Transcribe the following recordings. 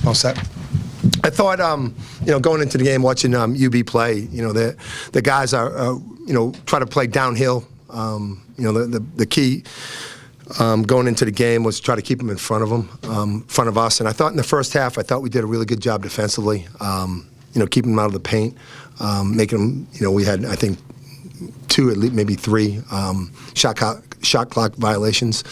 All set. I thought, going into the game, watching UB play, the guys are, try to play downhill. The key going into the game was try to keep them in front of us. And I thought in the first half, we did a really good job defensively, keeping them out of the paint, making them, we had, I think, 2, at least maybe 3 shot clock violations.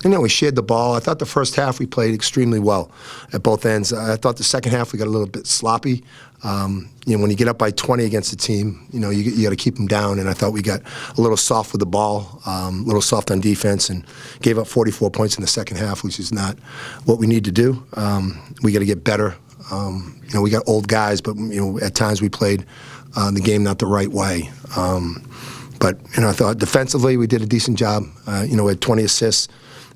We shared the ball. I thought the first half we played extremely well at both ends. I thought the second half we got a little bit sloppy. When you get up by 20 against a team, you got to keep them down. And I thought we got a little soft with the ball, a little soft on defense, and gave up 44 points in the second half, which is not what we need to do. We got to get better. We got old guys, but at times we played the game not the right way. But I thought defensively we did a decent job. We had 20 assists.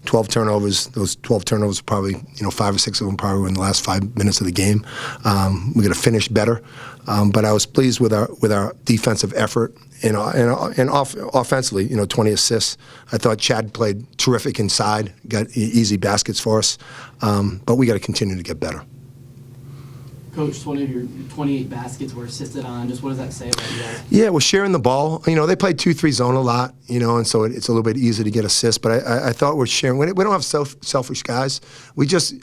12 turnovers. Those 12 turnovers, probably 5 or 6 of them probably were in the last 5 minutes of the game. We got to finish better, but I was pleased with our defensive effort and offensively. 20 assists. I thought Chad played terrific inside, got easy baskets for us, but we got to continue to get better. Coach, one of your 28 baskets were assisted on. Just what does that say about you guys? Yeah, we're sharing the ball. They play 2-3 zone a lot, and so it's a little bit easier to get assists. But I thought we're sharing. We don't have selfish guys. We just,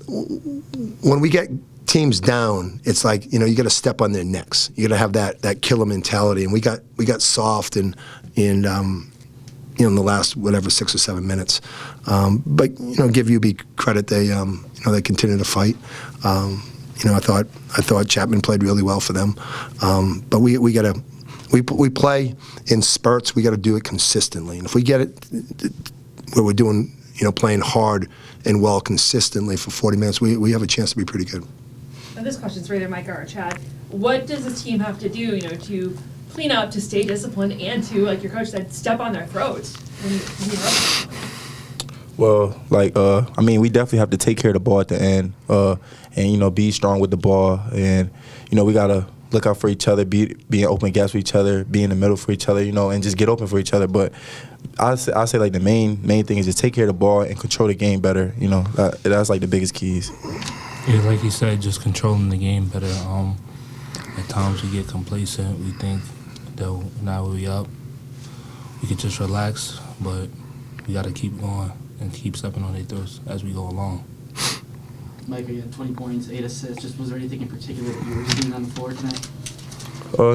when we get teams down, it's like, you got to step on their necks. You got to have that killer mentality. And we got soft and in the last 6 or 7 minutes. But give UB credit. They continue to fight. I thought Chapman played really well for them. But we play in spurts. We got to do it consistently. And if we get it where we're doing, playing hard and well consistently for 40 minutes, we have a chance to be pretty good. And this question's for either Mika or Chad. What does the team have to do, to clean up, to stay disciplined, and to, like your coach said, step on their throats when you're up? Well, we definitely have to take care of the ball at the end, and be strong with the ball, and we gotta look out for each other, be in open gaps for each other, be in the middle for each other, and just get open for each other. But I say like the main thing is just take care of the ball and control the game better. That's like the biggest keys. Yeah, like you said, just controlling the game better. At times we get complacent. We think that now we up, we can just relax, but we got to keep going and keep stepping on their throats as we go along. Mika, you had 20 points, 8 assists. Just was there anything in particular that you were seeing on the floor tonight?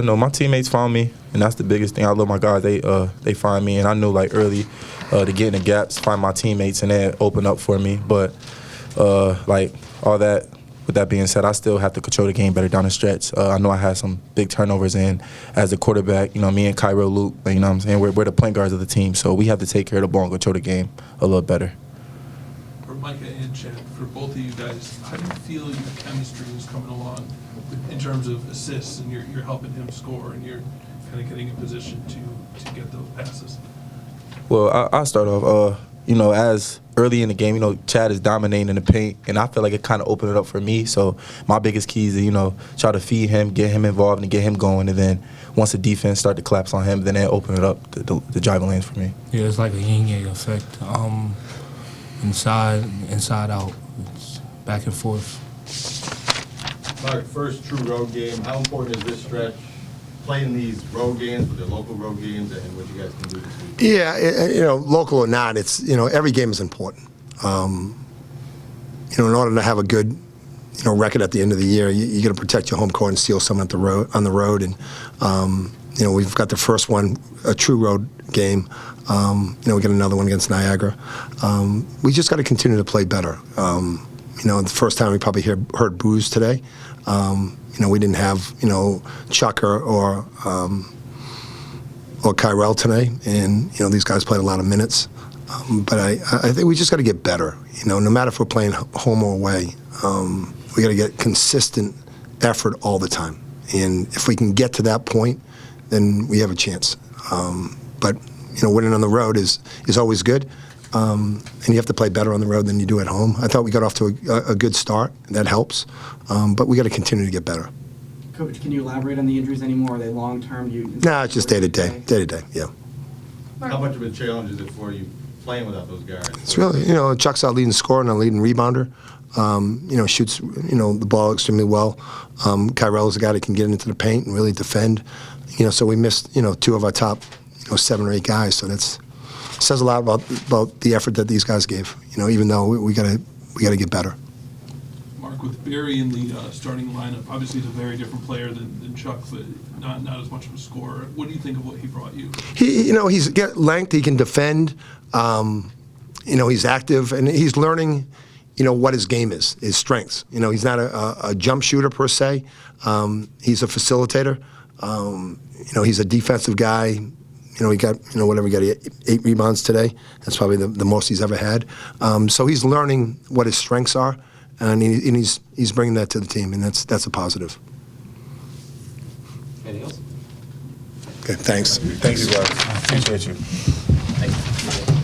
No, my teammates found me, and that's the biggest thing. I love my guys. They find me, and I knew early to get in the gaps, find my teammates, and then open up for me. But all that. With that being said, I still have to control the game better down the stretch. I know I had some big turnovers, and as a quarterback, me and Cairo Luke, what I'm saying, we're the point guards of the team, so we have to take care of the ball and control the game a little better. For Mika and Chad, for both of you guys, how do you feel your chemistry is coming along in terms of assists, and you're helping him score, and you're kind of getting in position to get those passes? Well, I'll start off. As early in the game, Chad is dominating in the paint, and I feel like it kind of opened it up for me. So my biggest key is to, try to feed him, get him involved, and get him going. And then once the defense start to collapse on him, then they open it up, the driving lanes for me. Yeah, it's like a yin-yang effect. Inside out, it's back and forth. Mark, first true road game. How important is this stretch? Playing these road games, with the local road games, and what you guys can do this week? Yeah, local or not, it's every game is important. In order to have a good record at the end of the year, you got to protect your home court and steal some on the road. And we've got the first one, a true road game. We got another one against Niagara. We just got to continue to play better. The first time we probably heard boos today. We didn't have, Chuck or Kyrell today, and, these guys played a lot of minutes. But I think we just got to get better, no matter if we're playing home or away. We got to get consistent effort all the time. And if we can get to that point, then we have a chance. But, winning on the road is always good. And you have to play better on the road than you do at home. I thought we got off to a good start. That helps. But we got to continue to get better. Coach, can you elaborate on the injuries anymore? Are they long-term? No, it's just day-to-day, yeah. How much of a challenge is it for you playing without those guards? It's really, Chuck's our leading scorer and our leading rebounder. Shoots, the ball extremely well. Kyrella's a guy that can get into the paint and really defend. So we missed, two of our top, 7 or 8 guys. So that's says a lot about the effort that these guys gave. Even though we gotta get better. Mark, with Barry in the starting lineup, obviously he's a very different player than Chuck, but not as much of a scorer. What do you think of what he brought you? He's got length. He can defend. He's active, and he's learning. What his game is, his strengths. He's not a jump shooter per se. He's a facilitator. He's a defensive guy. He got, whatever, he got 8 rebounds today. That's probably the most he's ever had. So he's learning what his strengths are, and he's bringing that to the team, and that's a positive. Anything else? Okay, thanks. Thank you, guys. Appreciate you. Thank you.